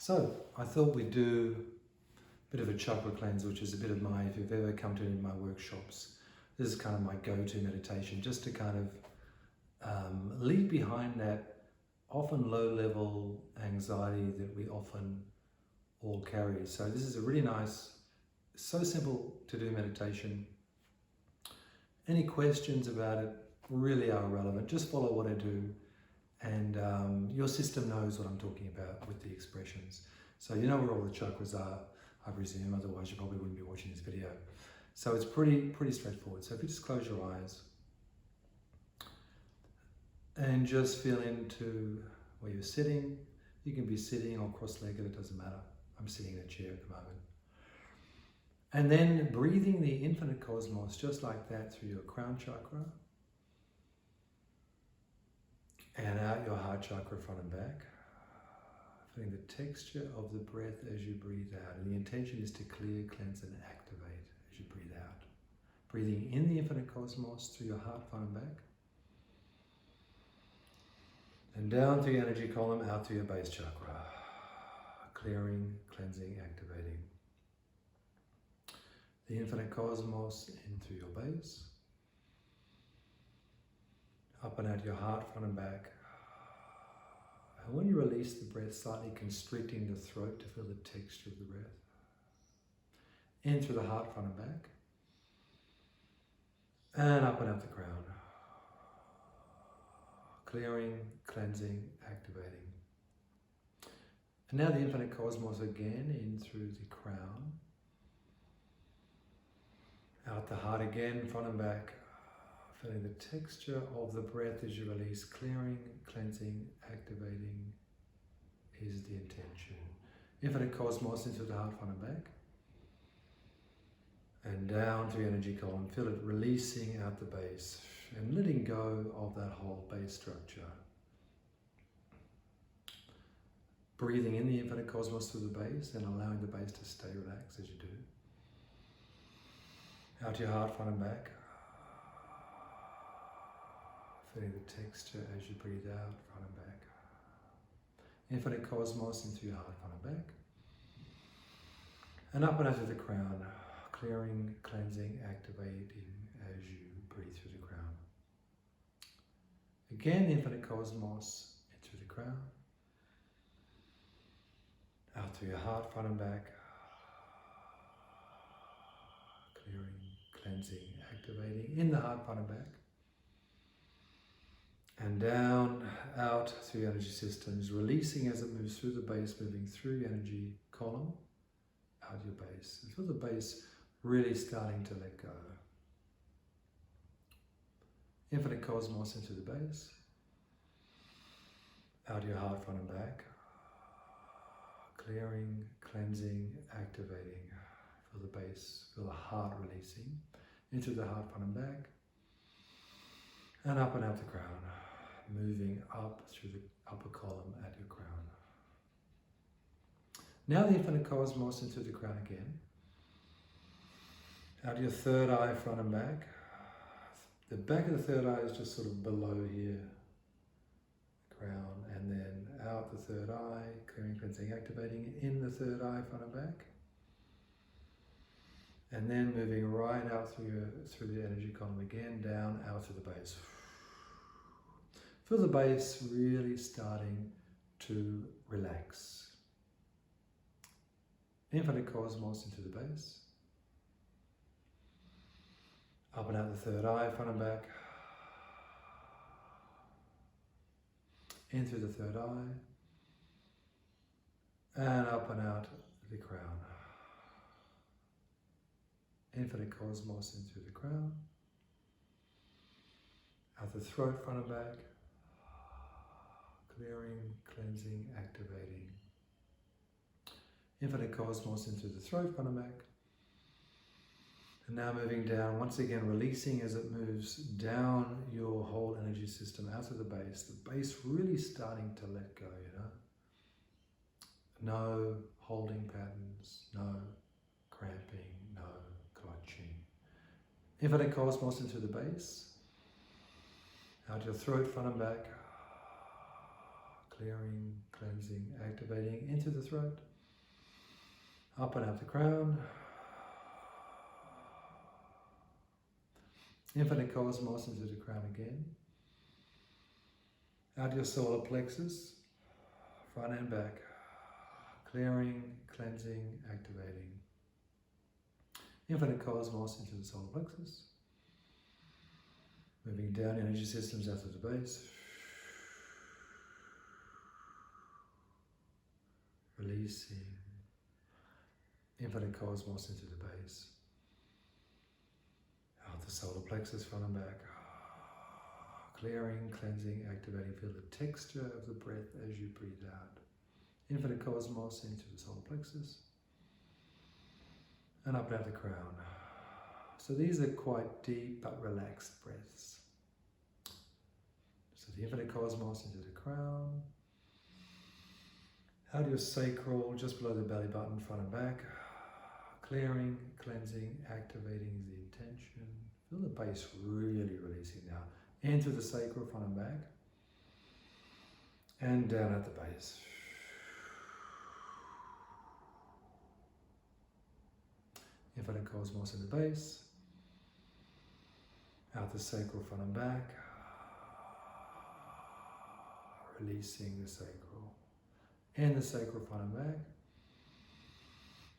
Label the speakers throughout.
Speaker 1: So I thought we'd do a bit of a chakra cleanse, which is a bit of my, if you've ever come to any of my workshops, this is kind of my go-to meditation, just to kind of leave behind that often low-level anxiety that we often all carry. So this is a really nice, so simple to do meditation. Any questions about it really are irrelevant. Just follow what I do, and your system knows what I'm talking about with the expressions. So you know where all the chakras are, I presume, otherwise you probably wouldn't be watching this video. So it's pretty straightforward. So if you just close your eyes and just feel into where you're sitting. You can be sitting or cross-legged, it doesn't matter. I'm sitting in a chair at the moment. And then breathing the infinite cosmos just like that through your crown chakra and out your heart chakra, front and back. Feeling the texture of the breath as you breathe out. And the intention is to clear, cleanse and activate as you breathe out. Breathing in the infinite cosmos through your heart, front and back. And down through your energy column, out through your base chakra. Clearing, cleansing, activating. The infinite cosmos in through your base. Up and out your heart, front and back. And when you release the breath, slightly constricting the throat to feel the texture of the breath. In through the heart, front and back. And up and out the crown. Clearing, cleansing, activating. And now the infinite cosmos again, in through the crown. Out the heart again, front and back. Feeling the texture of the breath as you release. Clearing, cleansing, activating is the intention. Infinite cosmos into the heart, front and back. And down through the energy column. Feel it releasing out the base. And letting go of that whole base structure. Breathing in the infinite cosmos through the base and allowing the base to stay relaxed as you do. Out to your heart, front and back. Feeling the texture as you breathe out, front and back. Infinite cosmos into your heart, front and back. And up and out of the crown. Clearing, cleansing, activating as you breathe through the crown. Again, the infinite cosmos in through the crown. Out through your heart, front and back. Clearing, cleansing, activating in the heart, front and back. And down, out through your energy systems, releasing as it moves through the base, moving through your energy column, out your base. And feel the base really starting to let go. Infinite cosmos into the base. Out your heart, front and back. Clearing, cleansing, activating. Feel the base, feel the heart releasing. Into the heart, front and back. And up and out the crown. Moving up through the upper column at your crown. Now the infinite cosmos into the crown again. Out your third eye, front and back. The back of the third eye is just sort of below here. Crown, and then out the third eye, clearing, cleansing, activating in the third eye, front and back. And then moving right out through the energy column again, down, out to the base. Feel the base really starting to relax. Infinite cosmos into the base. Up and out the third eye, front and back. In through the third eye. And up and out the crown. Infinite cosmos in through the crown. Out the throat, front and back. Clearing, cleansing, activating. Infinite cosmos into the throat, front and back. And now moving down, once again releasing as it moves down your whole energy system out of the base really starting to let go, you know. No holding patterns, no cramping, no clutching. Infinite cosmos into the base, out your throat, front and back. Clearing, cleansing, activating into the throat, up and out the crown. Infinite cosmos into the crown again. Out your solar plexus, front and back, clearing, cleansing, activating. Infinite cosmos into the solar plexus. Moving down energy systems out to the base. Releasing infinite cosmos into the base. Out the solar plexus, front and back. Clearing, cleansing, activating. Feel the texture of the breath as you breathe out. Infinite cosmos into the solar plexus. And up and out the crown. So these are quite deep but relaxed breaths. So the infinite cosmos into the crown. Out your sacral, just below the belly button, front and back. Clearing, cleansing, activating is the intention. Feel the base really releasing now. Into the sacral, front and back. And down at the base. Infinite cosmos in the base. Out the sacral, front and back. Releasing the sacral. In the sacral, front and back.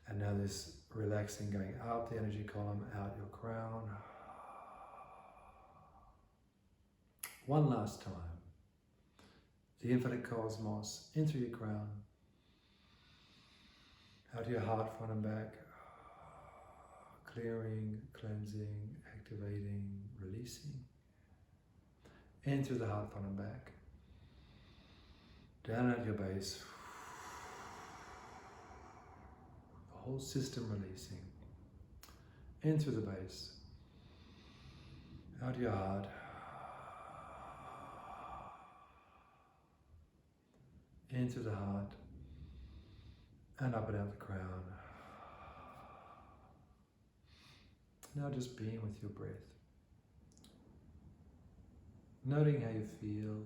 Speaker 1: And now this relaxing going up the energy column, out your crown. One last time. The infinite cosmos in through your crown. Out your heart, front and back. Clearing, cleansing, activating, releasing. In through the heart, front and back. Down at your base. The whole system releasing. In through the base. Out your heart. Into the heart. And up and out the crown. Now just being with your breath. Noting how you feel.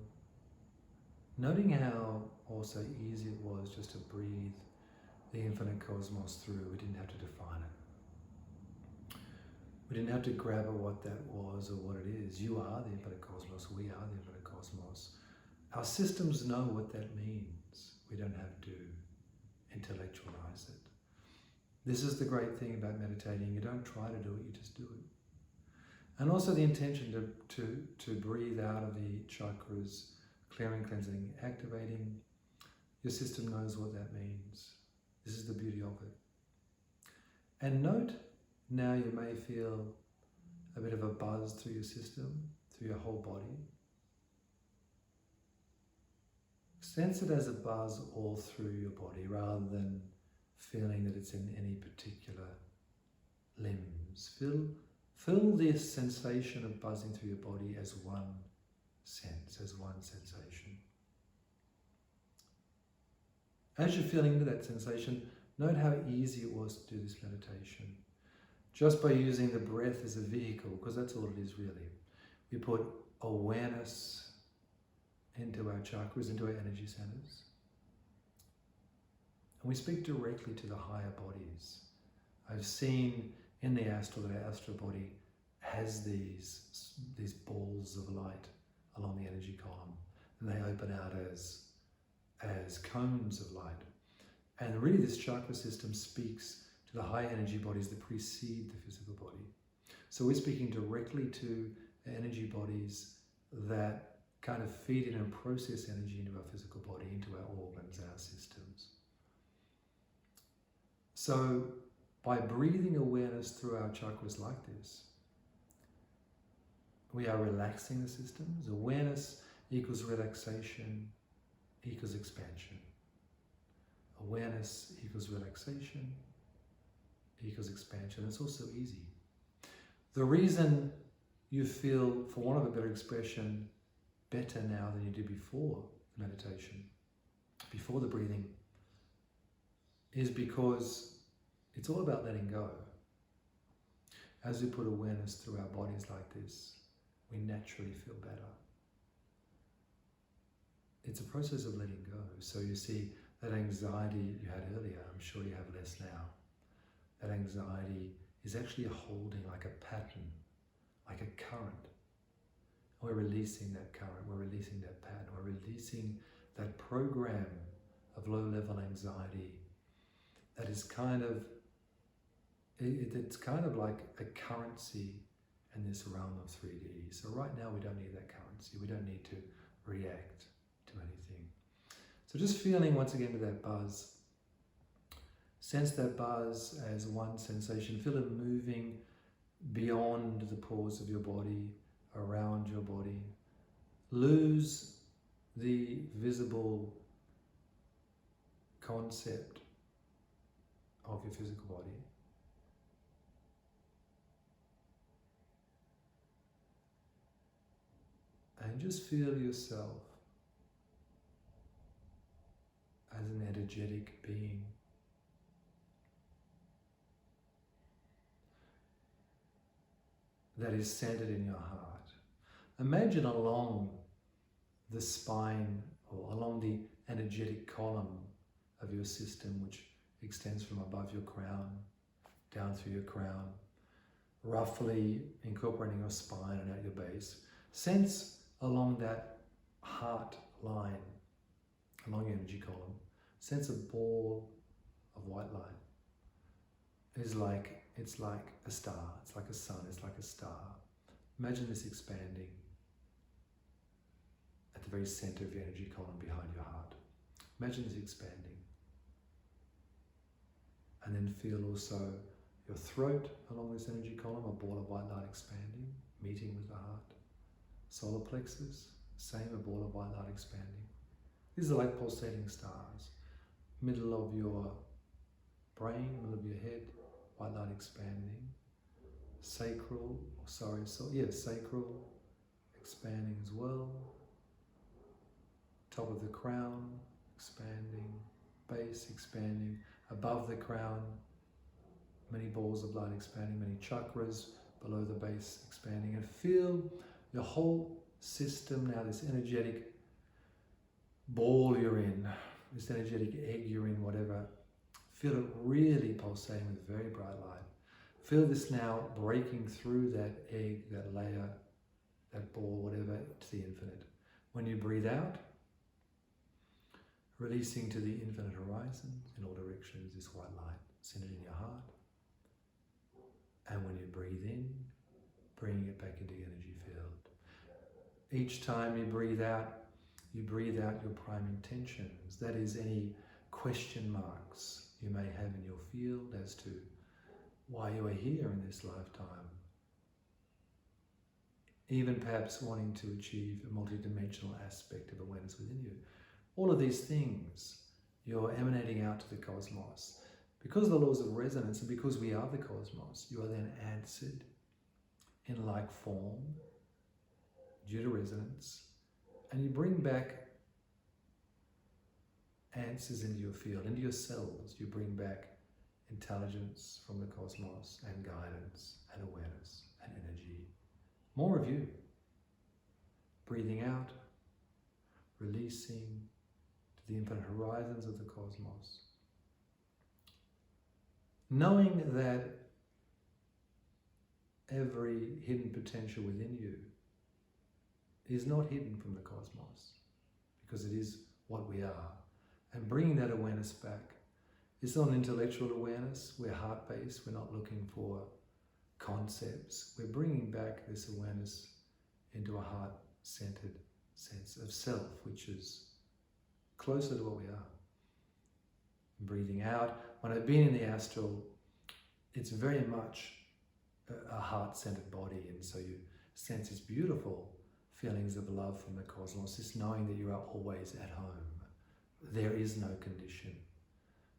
Speaker 1: Noting how also easy it was just to breathe the infinite cosmos through. We didn't have to define it. We didn't have to grab at what that was or what it is. You are the infinite cosmos. We are the infinite cosmos. Our systems know what that means. We don't have to intellectualize it. This is the great thing about meditating. You don't try to do it, you just do it. And also the intention to breathe out of the chakras, clearing, cleansing, activating. Your system knows what that means. This is the beauty of it. And note, now you may feel a bit of a buzz through your system, through your whole body. Sense it as a buzz all through your body rather than feeling that it's in any particular limbs. Feel this sensation of buzzing through your body as one sense, as one sensation. As you're feeling into that sensation, note how easy it was to do this meditation. Just by using the breath as a vehicle, because that's all it is really. We put awareness into our chakras, into our energy centers. And we speak directly to the higher bodies. I've seen in the astral that our astral body has these balls of light along the energy column, and they open out as cones of light. And really this chakra system speaks to the high energy bodies that precede the physical body. So we're speaking directly to energy bodies that kind of feed in and process energy into our physical body, into our organs, our systems. So by breathing awareness through our chakras like this, we are relaxing the systems. Awareness equals relaxation equals expansion. Awareness equals relaxation equals expansion. It's also easy. The reason you feel, for want of a better expression, better now than you did before the meditation, before the breathing, is because it's all about letting go. As we put awareness through our bodies like this, we naturally feel better. it's a process of letting go. So you see, that anxiety you had earlier, I'm sure you have less now. That anxiety is actually a holding, like a pattern, like a current. We're releasing that current, we're releasing that pattern, we're releasing that program of low-level anxiety that is kind of, it's kind of like a currency in this realm of 3D. So right now we don't need that currency, we don't need to react to anything. So just feeling once again to that buzz. Sense that buzz as one sensation. Feel it moving beyond the pores of your body, around your body. Lose the visible concept of your physical body. And just feel yourself as an energetic being. That is centered in your heart. Imagine along the spine or along the energetic column of your system, which extends from above your crown, down through your crown, roughly incorporating your spine and out your base. Sense along that heart line, along your energy column, sense a ball of white light. It's like a star, it's like a sun, it's like a star. Imagine this expanding at the very center of your energy column behind your heart. Imagine this expanding. And then feel also your throat along this energy column, a ball of white light expanding, meeting with the heart. Solar plexus, same, a ball of white light expanding. These are like pulsating stars. Middle of your brain, middle of your head, white light expanding. Sacral expanding as well. Top of the crown expanding, base expanding. Above the crown, many balls of light expanding, many chakras below the base expanding. And feel your whole system now, this energetic ball you're in, this energetic egg you're in, whatever. Feel it really pulsating with very bright light. Feel this now breaking through that egg, that layer, that ball, whatever, to the infinite. When you breathe out, releasing to the infinite horizons in all directions, this white light centered in your heart. And when you breathe in, bringing it back into your energy field. Each time you breathe out your prime intentions. That is any question marks you may have in your field as to why you are here in this lifetime. Even perhaps wanting to achieve a multidimensional aspect of awareness within you. All of these things you're emanating out to the cosmos. Because of the laws of resonance and because we are the cosmos, you are then answered in like form due to resonance, and you bring back answers into your field, into your cells. You bring back intelligence from the cosmos and guidance and awareness and energy. More of you. Breathing out, releasing to the infinite horizons of the cosmos. Knowing that every hidden potential within you is not hidden from the cosmos, because it is what we are. And bringing that awareness back. It's not an intellectual awareness, we're heart-based, we're not looking for concepts. We're bringing back this awareness into a heart-centered sense of self, which is closer to what we are. Breathing out. When I've been in the astral, it's very much a heart-centered body, and so you sense these beautiful feelings of love from the cosmos, this knowing that you are always at home. There is no condition.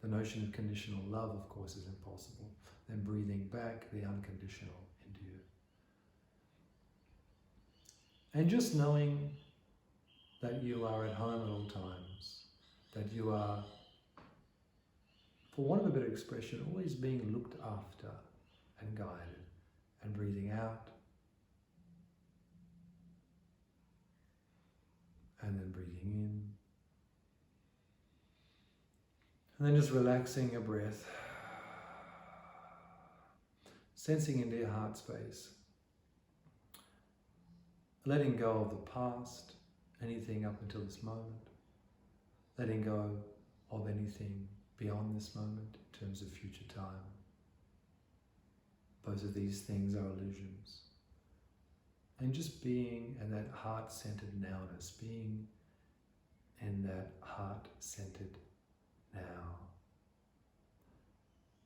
Speaker 1: The notion of conditional love, of course, is impossible. Then breathing back the unconditional into you. And just knowing that you are at home at all times, that you are, for want of a better expression, always being looked after and guided, and breathing out, and then breathing in, And then just relaxing your breath, sensing into your heart space, letting go of the past, anything up until this moment, letting go of anything beyond this moment in terms of future time. Both of these things are illusions. And just being in that heart-centered nowness, being in that heart-centered now.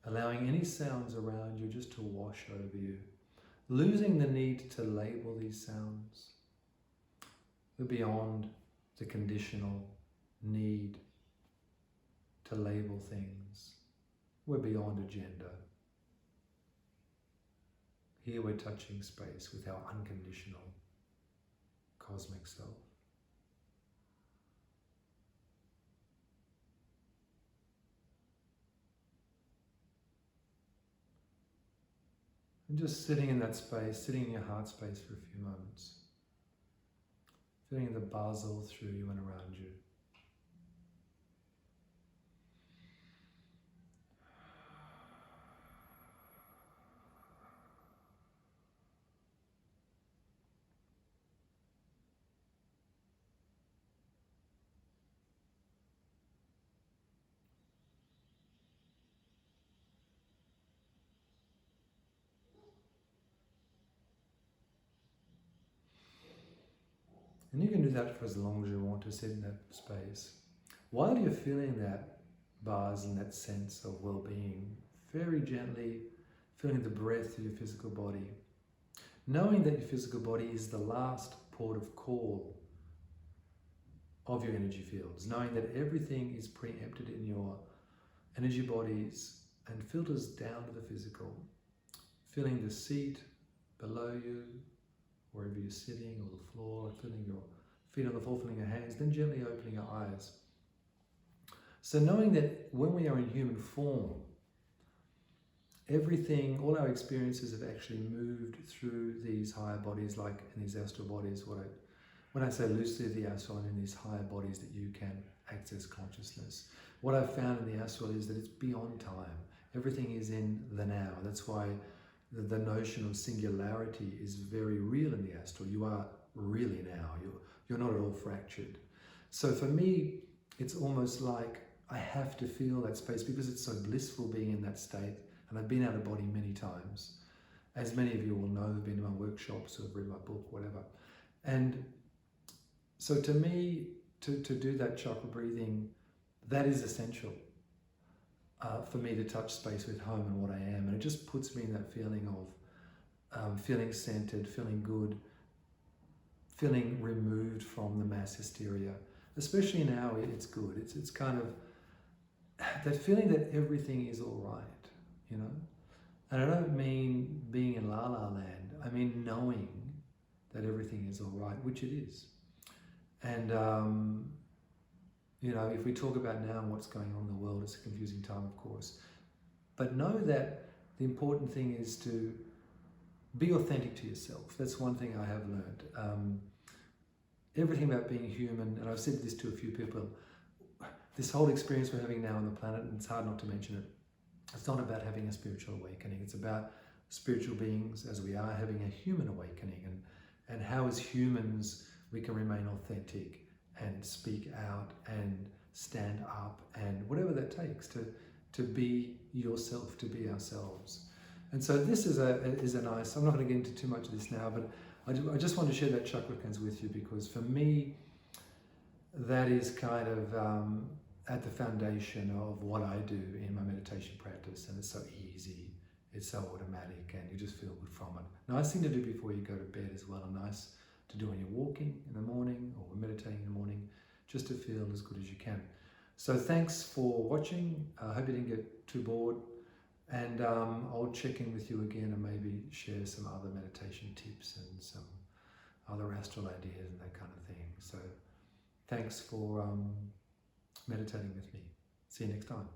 Speaker 1: Allowing any sounds around you just to wash over you. Losing the need to label these sounds. We're beyond the conditional need to label things. We're beyond agenda. Here we're touching space with our unconditional cosmic self. And just sitting in that space, sitting in your heart space for a few moments. Feeling the buzz all through you and around you. And you can do that for as long as you want to sit in that space. While you're feeling that buzz and that sense of well-being, very gently feeling the breath of your physical body, knowing that your physical body is the last port of call of your energy fields, knowing that everything is preempted in your energy bodies and filters down to the physical, feeling the seat below you, wherever you're sitting, or the floor, feeling your feet on the floor, feeling your hands, then gently opening your eyes. So knowing that when we are in human form, everything, all our experiences have actually moved through these higher bodies, like in these astral bodies. When I say loosely the astral, I mean these higher bodies that you can access consciousness. What I've found in the astral is that it's beyond time. Everything is in the now. That's why the notion of singularity is very real in the astral. You are really now. You're not at all fractured. So for me, it's almost like I have to feel that space because it's so blissful being in that state. And I've been out of body many times. As many of you will know who've been to my workshops or have read my book, whatever. And so to me, to do that chakra breathing, that is essential. For me to touch space with home and what I am. And it just puts me in that feeling of feeling centered, feeling good, feeling removed from the mass hysteria. Especially now, it's good. It's kind of that feeling that everything is all right, you know? And I don't mean being in La La Land. I mean knowing that everything is all right, which it is. And you know, if we talk about now what's going on in the world, it's a confusing time, of course. But know that the important thing is to be authentic to yourself. That's one thing I have learned. Everything about being human, and I've said this to a few people, this whole experience we're having now on the planet, and it's hard not to mention it, it's not about having a spiritual awakening. It's about spiritual beings, as we are, having a human awakening, and how as humans we can remain authentic and speak out and stand up and whatever that takes to be yourself, to be ourselves. And so this is a nice, I'm not going to get into too much of this now, but I just want to share that chakra cleanse with you because for me, that is kind of at the foundation of what I do in my meditation practice, and it's so easy, it's so automatic, and you just feel good from it. Nice thing to do before you go to bed as well, and nice to do when you're walking in the morning or meditating in the morning, just to feel as good as you can. So thanks for watching. I hope you didn't get too bored, and I'll check in with you again and maybe share some other meditation tips and some other astral ideas and that kind of thing. So thanks for meditating with me. See you next time.